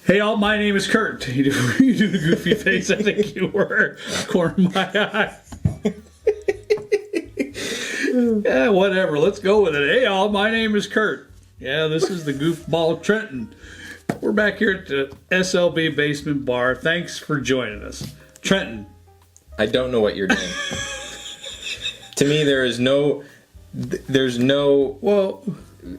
Hey all, my name is Kurt. You do the goofy face. I think you were. Corner of my eye. Yeah, whatever. Let's go with it. Hey all, my name is Kurt. Yeah, this is the goofball Trenton. We're back here at the SLB Basement Bar. Thanks for joining us. Trenton. I don't know what you're doing. To me, there's no... Well...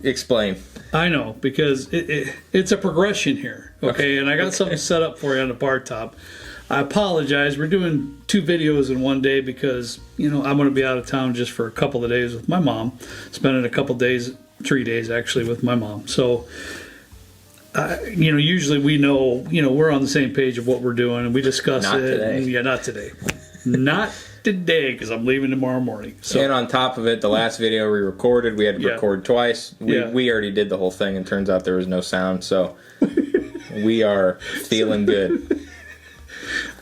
Explain. I know, because it's a progression here, okay? And I got something set up for you on the bar top. I apologize. We're doing 2 videos in one day because, you know, I'm going to be out of town just for a couple of days with my mom. Spending a couple days, 3 days actually, with my mom. So, you know, usually we know, you know, we're on the same page of what we're doing and we discuss Not it. today. Yeah, not today. Not today, because I'm leaving tomorrow morning. So. And on top of it, the last video we recorded, we had to record twice. We already did the whole thing, and turns out there was no sound, so we are feeling good.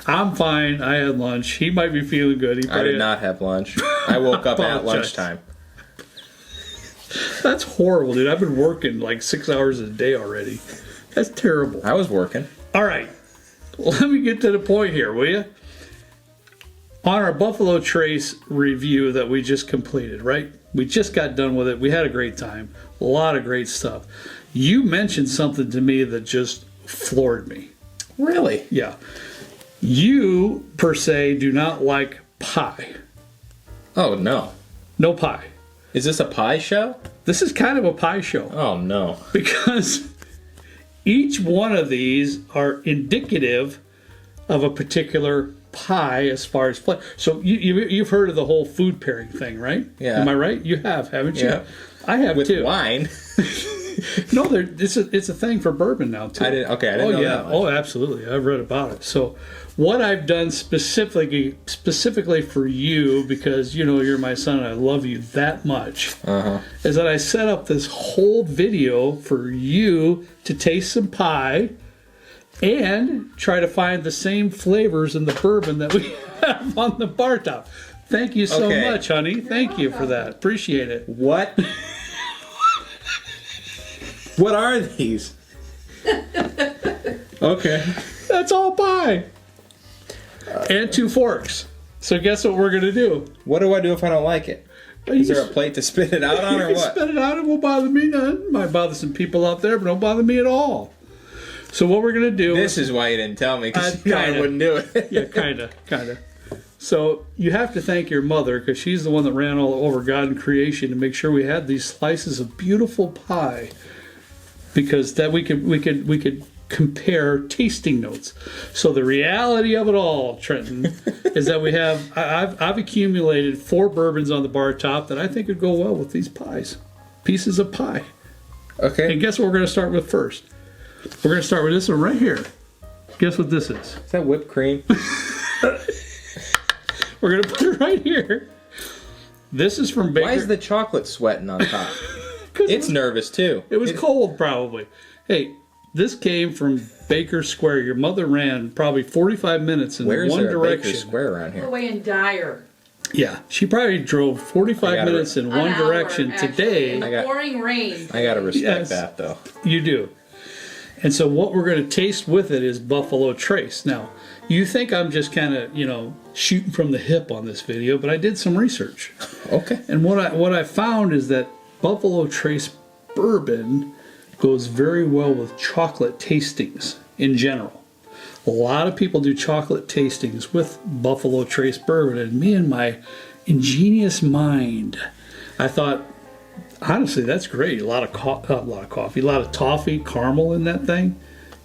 I'm fine. I had lunch. He might be feeling good. I did not have lunch. I woke up at lunchtime. That's horrible, dude. I've been working like 6 hours a day already. That's terrible. I was working. All right. Well, let me get to the point here, will you? On our Buffalo Trace review that we just completed, right? We just got done with it. We had a great time. A lot of great stuff. You mentioned something to me that just floored me. Really? Yeah. You, per se, do not like pie. Oh, no. No pie. Is this a pie show? This is kind of a pie show. Oh, no. Because each one of these are indicative of a particular pie as far as flavor. So you've heard of the whole food pairing thing, right? Yeah. Am I right? You have, haven't you? Yeah. I have With too. wine? No, it's a thing for bourbon now too. I didn't know that much. Oh, absolutely. I've read about it. So what I've done specifically for you, because you know you're my son and I love you that much, is that I set up this whole video for you to taste some pie and try to find the same flavors in the bourbon that we have on the bar top. Thank you so much, honey. Thank you for that. Appreciate it. What? What are these? Okay. That's all pie. And 2 forks. So guess what we're going to do? What do I do if I don't like it? Is there a plate to spit it out on or what? Spit it out. It won't bother me none. Might bother some people out there, but don't bother me at all. So what we're going to do... This is why you didn't tell me, because you probably wouldn't do it. Yeah, kind of. So you have to thank your mother, because she's the one that ran all over God and creation to make sure we had these slices of beautiful pie, because that we could compare tasting notes. So the reality of it all, Trenton, is that we have... I've accumulated 4 bourbons on the bar top that I think would go well with these pies. Pieces of pie. Okay. And guess what we're going to start with first? We're going to start with this one right here. Guess what this is? Is that whipped cream? We're going to put it right here. This is from Baker. Why is the chocolate sweating on top? It's nervous too. It was cold probably. Hey, this came from Baker Square. Your mother ran probably 45 minutes in one direction. Where's Baker Square around here? All the way in Dyer. Yeah, she probably drove 45 minutes in one direction today. In the pouring rain. I gotta respect that though. You do. And so what we're going to taste with it is Buffalo Trace. Now, you think I'm just kind of, you know, shooting from the hip on this video, but I did some research. Okay. And what I found is that Buffalo Trace bourbon goes very well with chocolate tastings in general. A lot of people do chocolate tastings with Buffalo Trace bourbon, and me and my ingenious mind, I thought, honestly, that's great. A lot of coffee, a lot of toffee, caramel in that thing.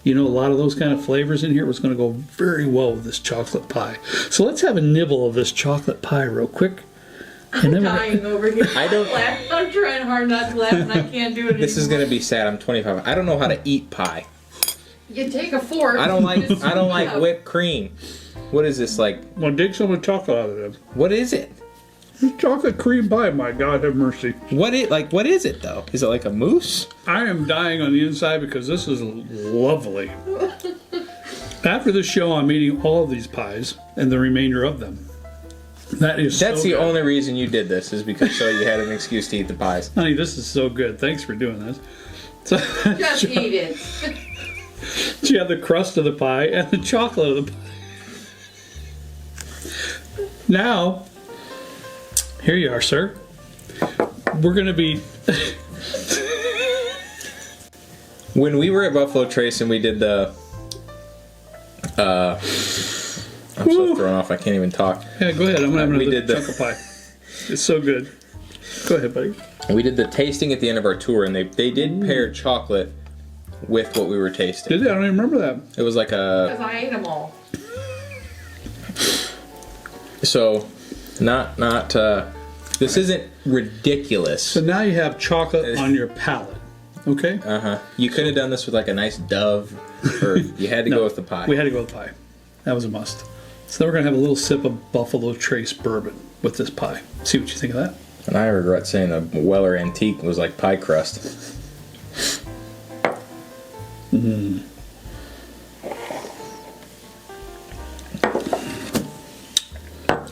You know, a lot of those kind of flavors in here was going to go very well with this chocolate pie. So let's have a nibble of this chocolate pie real quick. I'm dying over here. I'm trying hard not to laugh and I can't do it anymore. This is going to be sad. I'm 25. I don't know how to eat pie. You take a fork. I don't like whipped cream. What is this like? Well, dig some of the chocolate out of them. What is it? It's chocolate cream pie, my God have mercy. What is it though? Is it like a mousse? I am dying on the inside because this is lovely. After the show, I'm eating all of these pies and the remainder of them. That's the only reason you did this, is because so you had an excuse to eat the pies. Honey, this is so good. Thanks for doing this. So, Just eat it. You have the crust of the pie and the chocolate of the pie. Now, here you are, sir. We're going to be... When we were at Buffalo Trace and we did the... I'm so thrown off, I can't even talk. Yeah, go ahead. I'm going to have another chunk of pie. It's so good. Go ahead, buddy. We did the tasting at the end of our tour, and they did pair chocolate with what we were tasting. Did they? I don't even remember that. It was like a... Because I ate them all. So, this isn't ridiculous. So now you have chocolate on your palate. Okay? Uh-huh. You could have done this with like a nice Dove, or you had to go with the pie. We had to go with pie. That was a must. So then we're going to have a little sip of Buffalo Trace bourbon with this pie. See what you think of that. And I regret saying the Weller Antique was like pie crust. Mm.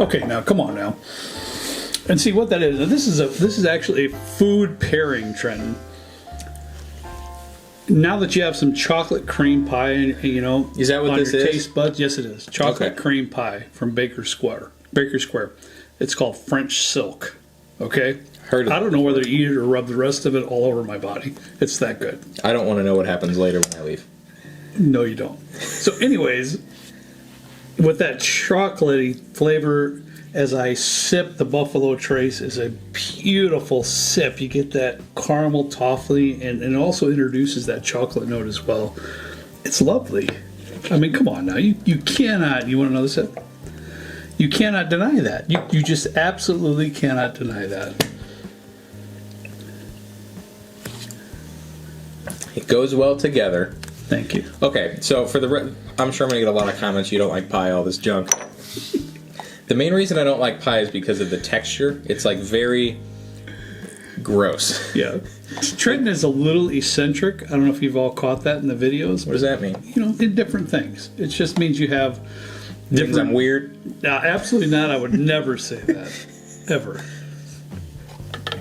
Okay, now come on now, and see what that is. Now, this is actually a food pairing trend. Now that you have some chocolate cream pie, and you know, is that what on this your is? Taste buds, yes, it is chocolate cream pie from Baker Square. It's called French Silk. Okay, Heard of I don't know whether to eat it or rub the rest of it all over my body. It's that good. I don't want to know what happens later when I leave. No, you don't. So, anyways, with that chocolatey flavor, as I sip the Buffalo Trace, is a beautiful sip. You get that caramel toffee, and it also introduces that chocolate note as well. It's lovely. I mean, come on now. You cannot, you want another sip? You cannot deny that. You just absolutely cannot deny that. It goes well together. Thank you. Okay, so for I'm sure I'm going to get a lot of comments, you don't like pie, all this junk. The main reason I don't like pie is because of the texture. It's like very gross. Yeah. Trenton is a little eccentric. I don't know if you've all caught that in the videos. What does that mean? You know, in different things. It just means you have different... Means I'm weird? No, absolutely not. I would never say that. Ever.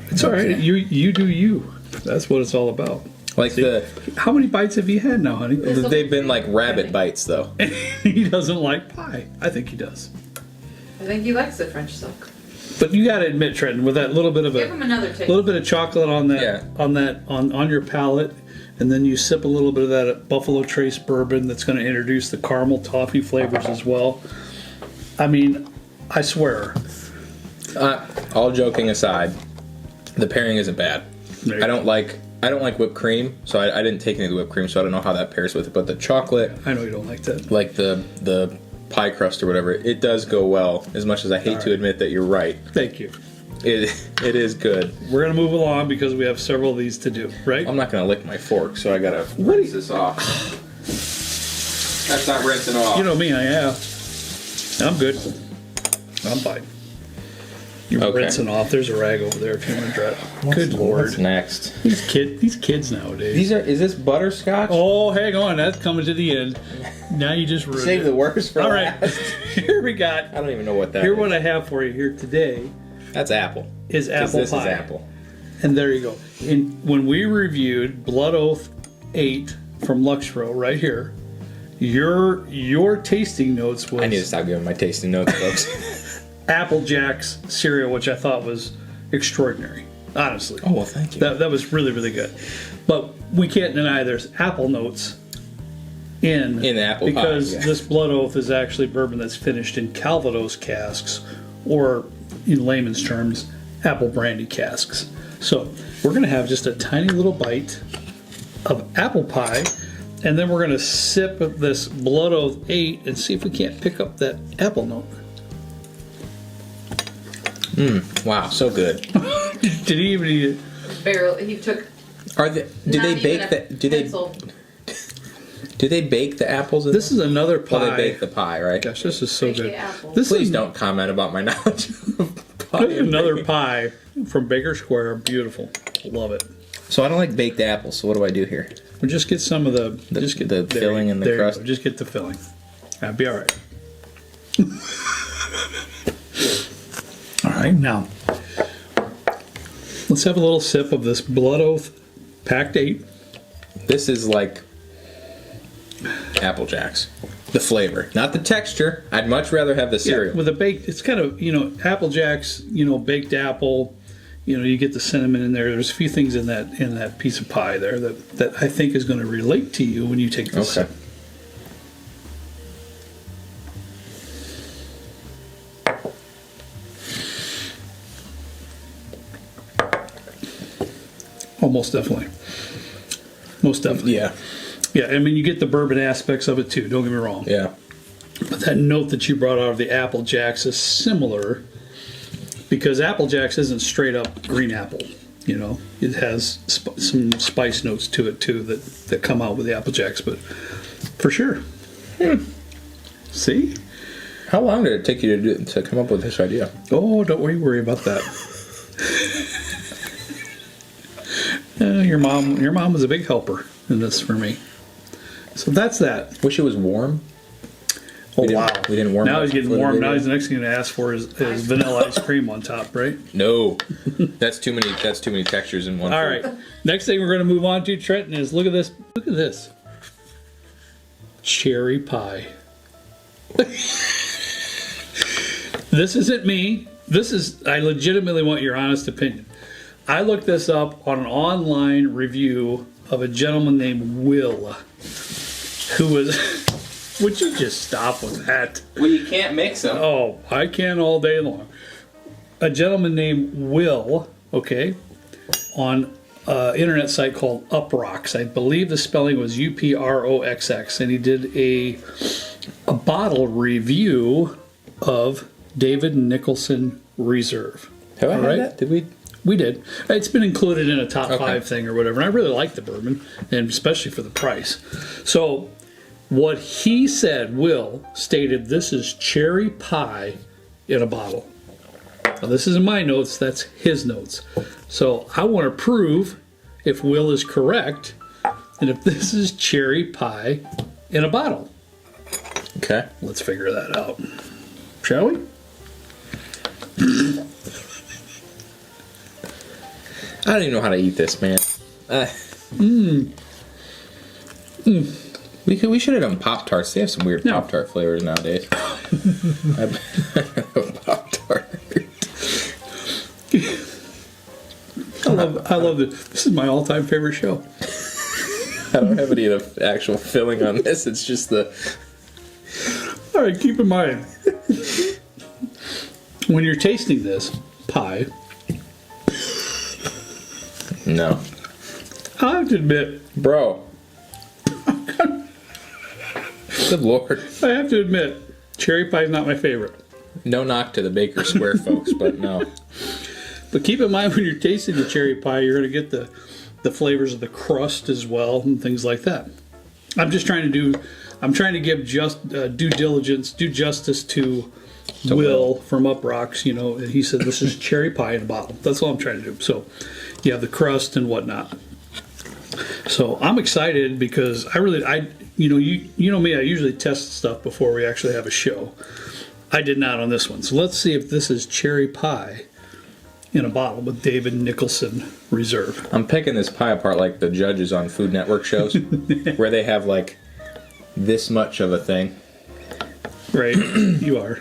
It's all right. You do you. That's what it's all about. Like How many bites have you had now, honey? They've been like rabbit bites, though. He doesn't like pie. I think he does. I think he likes the French silk. But you got to admit, Trenton, with that little bit of Give him another taste. little bit of chocolate on that, Yeah. on your palate, and then you sip a little bit of that Buffalo Trace bourbon that's going to introduce the caramel toffee flavors as well. I mean, I swear. All joking aside, the pairing isn't bad. I don't like whipped cream, so I didn't take any of the whipped cream, so I don't know how that pairs with it. But the chocolate, I know you don't like that. like the pie crust or whatever, it does go well. As much as I hate to admit that you're right, Thank you. it is good. We're going to move along because we have several of these to do, right? I'm not gonna lick my fork, so I gotta rinse this off. That's not rinsing off. You know me, I have. I'm good. I'm fine. You're Okay. rinsing off. There's a rag over there if you want to dry it. Good lord. What's next? These kids nowadays. Is this butterscotch? Oh, hang on. That's coming to the end. Now you just ruined Save it. the worst for All right. last. Here we got. I don't even know what that Here is. what I have for you here today That's apple. is 'Cause apple this pie. is apple. And there you go. When we reviewed Blood Oath 8 from Luxro right here, your tasting notes was I need to stop giving my tasting notes, folks. Apple Jacks cereal, which I thought was extraordinary. Honestly. Oh, well, thank you. That was really, really good. But we can't deny there's apple notes in the apple pie, because yeah. this Blood Oath is actually bourbon that's finished in Calvados casks, or in layman's terms, apple brandy casks. So we're going to have just a tiny little bite of apple pie, and then we're going to sip of this Blood Oath 8 and see if we can't pick up that apple note. Wow, so good. Did he even eat it? Barely. He took. Do they bake the apples? In This is another pie. Well, they bake the pie, right? Gosh, this is so Bake the good. apples. This Please is don't comment about my knowledge of pie. and another baking. pie from Baker Square. Beautiful. Love it. So I don't like baked apples. So what do I do here? Well, just get some of the just get the there filling you- and the there you crust? go. Just get the filling. That'd be all right. All right, now let's have a little sip of this Blood Oath Packed 8. This is like Apple Jacks. The flavor, not the texture. I'd much rather have the cereal. Yeah, with a baked, it's kind of, Apple Jacks, baked apple, you get the cinnamon in there. There's a few things in that piece of pie there that I think is going to relate to you when you take this. Okay. Oh, most definitely. Most definitely. Yeah. Yeah, I mean, you get the bourbon aspects of it too, don't get me wrong. Yeah. But that note that you brought out of the Apple Jacks is similar because Apple Jacks isn't straight up green apple. It has some spice notes to it too that come out with the Apple Jacks, but for sure. See? How long did it take you to come up with this idea? Oh, don't worry about that. Your mom was a big helper in this for me. So that's that. Wish it was warm. Oh, wow. We didn't warm it. Now he's getting before the warm. video. Now he's the next thing to ask for is vanilla ice cream on top, right? No. That's too many textures in one. All food. right. Next thing we're going to move on to, Trenton, is look at this. Look at this. Cherry pie. This isn't me. I legitimately want your honest opinion. I looked this up on an online review of a gentleman named Will, who was... Would you just stop with that? Well, you can't mix them. Oh, I can all day long. A gentleman named Will, okay, on an internet site called Uproxx. I believe the spelling was UPROXX, and he did a bottle review of David Nicholson Reserve. Have I had that? Did we? We did. It's been included in a top Okay. 5 thing or whatever, and I really like the bourbon, and especially for the price. So what he said, Will, stated this is cherry pie in a bottle. Now, this isn't my notes, that's his notes. So I want to prove if Will is correct and if this is cherry pie in a bottle. Okay. Let's figure that out. Shall we? I don't even know how to eat this, man. We should have done Pop-Tarts. They have some weird No. Pop-Tart flavors nowadays. Pop-Tart. I love it. This is my all-time favorite show. I don't have any of the actual filling on this. It's just the... All right, keep in mind, when you're tasting this pie, No. I have to admit, Bro. Good Lord. I have to admit, cherry pie is not my favorite. No knock to the Baker Square folks, but no. But keep in mind when you're tasting the cherry pie, you're going to get the flavors of the crust as well and things like that. I'm trying to give just due justice to Will from Uproxx, and he said this is cherry pie in a bottle. That's all I'm trying to do. So you have the crust and whatnot. So I'm excited because you know me, I usually test stuff before we actually have a show. I did not on this one. So let's see if this is cherry pie in a bottle with David Nicholson Reserve. I'm picking this pie apart like the judges on Food Network shows where they have like this much of a thing. Right, you are.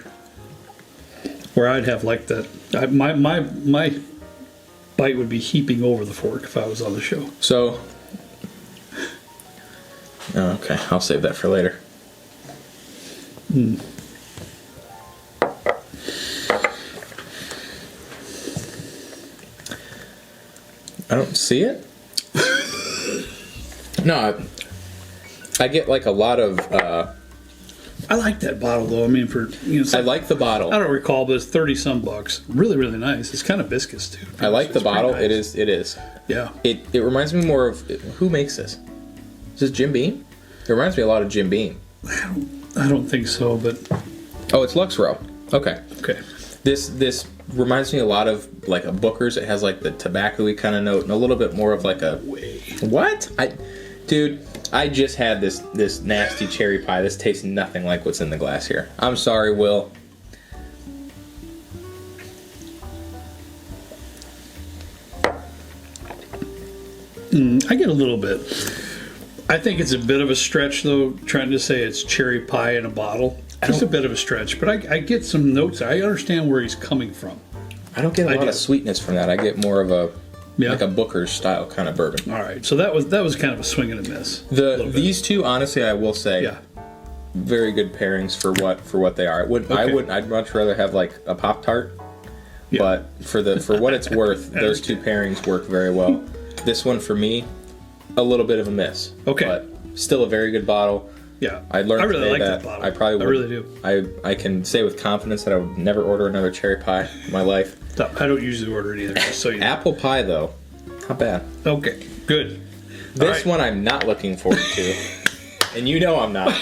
Where I'd have like that. My bite would be heaping over the fork if I was on the show. So, okay, I'll save that for later. I don't see it. No, I get like a lot of. I like that bottle though. I mean, I like the bottle. I don't recall, but it's $30-some. Really, really nice. It's kind of viscous too. I like the It's pretty bottle. nice. It is. Yeah. It reminds me more of who makes this. Is this Jim Beam? It reminds me a lot of Jim Beam. I don't think so, but Oh, it's Lux Row. Okay. okay. This reminds me a lot of like a Booker's. It has like the tobacco-y kind of note and a little bit more of like a what? Dude, I just had this nasty cherry pie. This tastes nothing like what's in the glass here. I'm sorry, Will. I get a little bit. I think it's a bit of a stretch, though, trying to say it's cherry pie in a bottle. Just a bit of a stretch, but I get some notes. I understand where he's coming from. I don't get a lot of sweetness from that. I get more of a like a Booker's style kind of bourbon. All right, so that was kind of a swing and a miss. These two, honestly, I will say, very good pairings for what they are. I'd much rather have like a Pop-Tart, but for what it's worth, those two pairings work very well. This one for me, a little bit of a miss. Okay, but still a very good bottle. Yeah, I learned really today like that bottle. I probably would. I really do. I can say with confidence that I would never order another cherry pie in my life. I don't usually order it either. So apple pie though, not bad. Okay, good. This one I'm not looking forward to, and you know I'm not.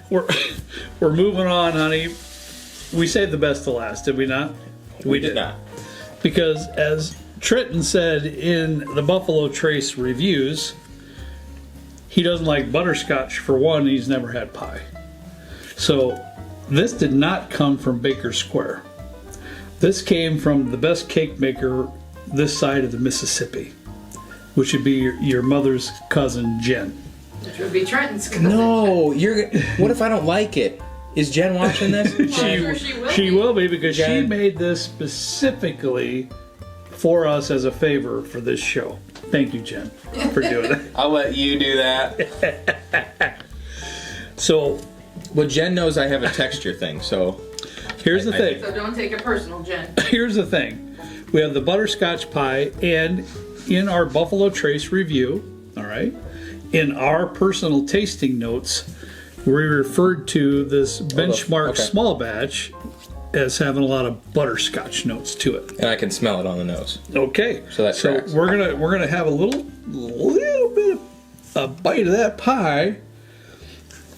We're moving on, honey. We saved the best to last, did we not? We did not. Because as Trenton said in the Buffalo Trace reviews, he doesn't like butterscotch for one. He's never had pie. So this did not come from Baker Square. This came from the best cake maker this side of the Mississippi, which would be your mother's cousin, Jen. Which would be Trenton's cousin. No, what if I don't like it? Is Jen watching this? She will be because Jen. She made this specifically for us as a favor for this show. Thank you, Jen, for doing it. I'll let you do that. So, well, Jen knows I have a texture thing, so... Here's the thing. So don't take it personal, Jen. Here's the thing. We have the butterscotch pie, and in our Buffalo Trace review, all right, in our personal tasting notes, we referred to this benchmark small batch as having a lot of butterscotch notes to it. And I can smell it on the nose. Okay. So that tracks. we're gonna have a little bit of a bite of that pie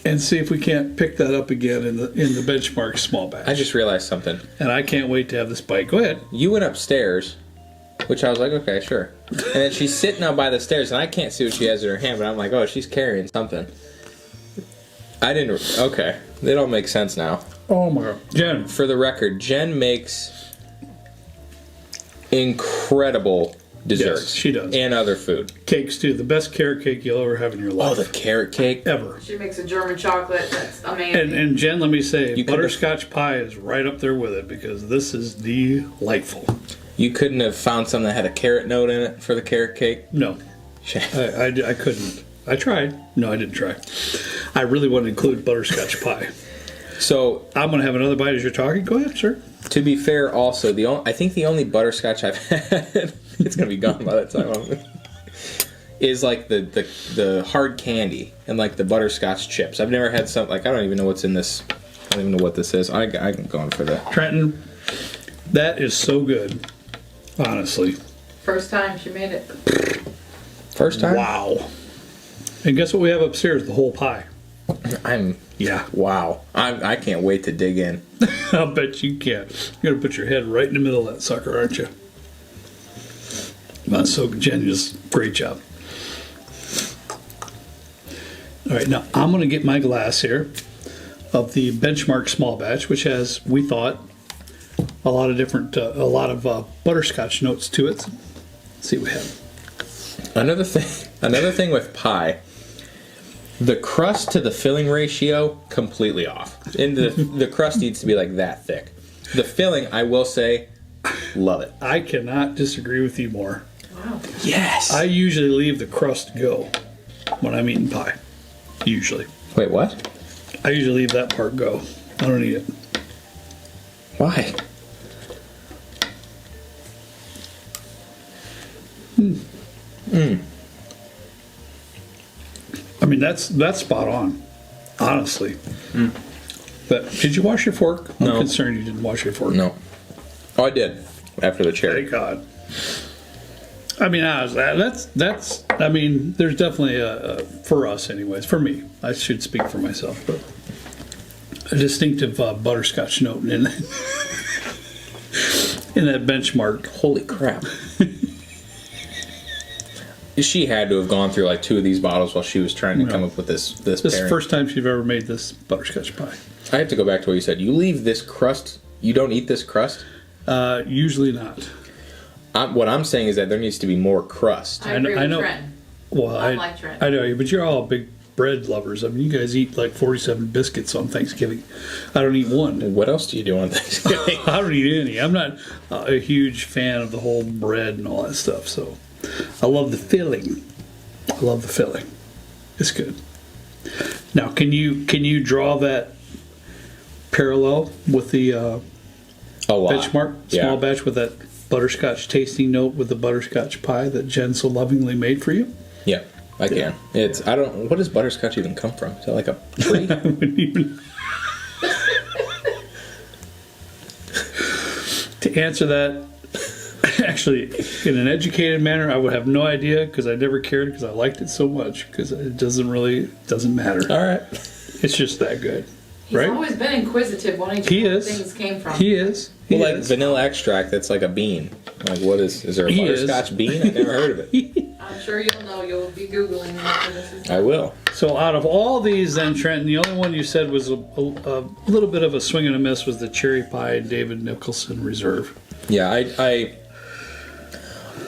and see if we can't pick that up again in the benchmark small batch. I just realized something. And I can't wait to have this bite. Go ahead. You went upstairs, which I was like, okay, sure. And then she's sitting up by the stairs, and I can't see what she has in her hand, but I'm like, oh, she's carrying something. Okay. They don't make sense now. Oh my God. Jen. For the record, Jen makes incredible desserts. Yes, she does. And other food. Cakes too. The best carrot cake you'll ever have in your life. Oh, the carrot cake? Ever. She makes a German chocolate that's amazing. And Jen, let me say, butterscotch pie is right up there with it because this is delightful. You couldn't have found something that had a carrot note in it for the carrot cake? No. I couldn't. I tried. No, I didn't try. I really want to include butterscotch pie. So I'm going to have another bite as you're talking. Go ahead, sir. To be fair, also, I think the only butterscotch I've had, it's going to be gone by that time, is like the hard candy and like the butterscotch chips. I've never had something, like I don't even know what's in this. I don't even know what this is. I'm going for that. Trenton, that is so good, honestly. First time she made it. First time? Wow. And guess what we have upstairs? The whole pie. Wow. I can't wait to dig in. I'll bet you can. You're going to put your head right in the middle of that sucker, aren't you? That's so genius. Great job. All right, now I'm going to get my glass here of the benchmark small batch, which has, we thought, a lot of butterscotch notes to it. Let's see what we have. Another thing with pie. The crust to the filling ratio, completely off. And the crust needs to be like that thick. The filling, I will say, love it. I cannot disagree with you more. Wow. Yes. I usually leave the crust go when I'm eating pie. Usually. Wait, what? I usually leave that part go. I don't eat it. Why? I mean, that's spot on, honestly. But did you wash your fork? I'm concerned you didn't wash your fork. No. Oh, I did. After the cherry. Thank God. I mean, that's. I mean, there's definitely for us, anyways. For me, I should speak for myself, but a distinctive butterscotch note in that benchmark. Holy crap! She had to have gone through like 2 of these bottles while she was trying to come up with this. This is the first time she's ever made this butterscotch pie. I have to go back to what you said. You leave this crust. You don't eat this crust. Usually not. What I'm saying is that there needs to be more crust. I agree with Trent. Well, Unlike Trent. I know you, but you're all big bread lovers. I mean, you guys eat like 47 biscuits on Thanksgiving. I don't eat one. What else do you do on Thanksgiving? I don't eat any. I'm not a huge fan of the whole bread and all that stuff. So I love the filling. I love the filling. It's good. Now, can you draw that parallel with the A lot. benchmark small batch with that butterscotch tasting note with the butterscotch pie that Jen so lovingly made for you? Yeah, I can. It's I don't. What does butterscotch even come from? Is that like a tree? I wouldn't even. To answer that, actually, in an educated manner, I would have no idea because I never cared because I liked it so much because it doesn't matter. All right. It's just that good, He's right? always been inquisitive, wanting to He know where is. things came from. He is. He Well, like is. vanilla extract, that's like a bean. Like, what is there a He is. butterscotch bean? I've never heard of it. I'm sure you'll know. You'll be Googling after this is I will. So out of all these, then Trenton, the only one you said was a little bit of a swing and a miss was the cherry pie David Nicholson Reserve. Yeah, I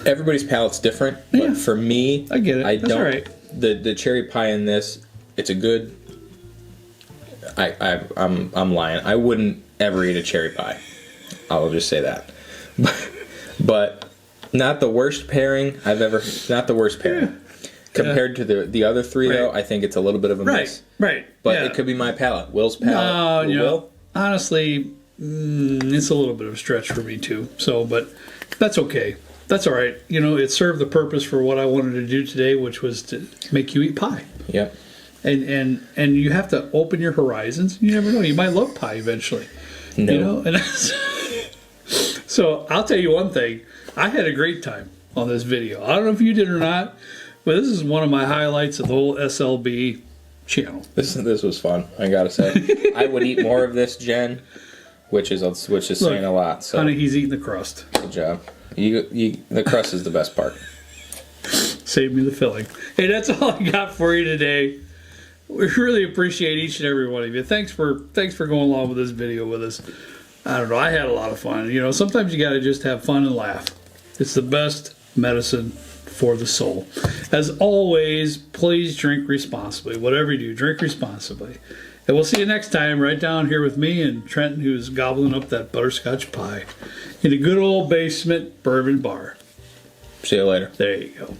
everybody's palate's different, but Yeah. for me, I get it. I That's don't. all right. The cherry pie in this, it's a good. I'm lying. I wouldn't ever eat a cherry pie. I'll just say that, but not the worst pairing I've ever. Not the worst pairing. Compared to the other three, though, I think it's a little bit of a miss. Right. But yeah. it could be my palate. Will's palate. No, you know, Will? honestly, it's a little bit of a stretch for me too. So, but that's okay. That's all right. You know, it served the purpose for what I wanted to do today, which was to make you eat pie. Yep. And you have to open your horizons. You never know. You might love pie eventually. No. You know, and so I'll tell you one thing. I had a great time on this video. I don't know if you did or not, but this is one of my highlights of the whole SLB channel. This was fun. I gotta say, I would eat more of this, Jen, which is saying a lot. So Honey, he's eating the crust. good job. The crust is the best part. Save me the filling. Hey, that's all I got for you today. We really appreciate each and every one of you. Thanks for going along with this video with us. I don't know. I had a lot of fun. You know, sometimes you got to just have fun and laugh. It's the best medicine for the soul. As always, please drink responsibly. Whatever you do, drink responsibly. And we'll see you next time right down here with me and Trenton, who's gobbling up that butterscotch pie in a good old basement bourbon bar. See you later. There you go.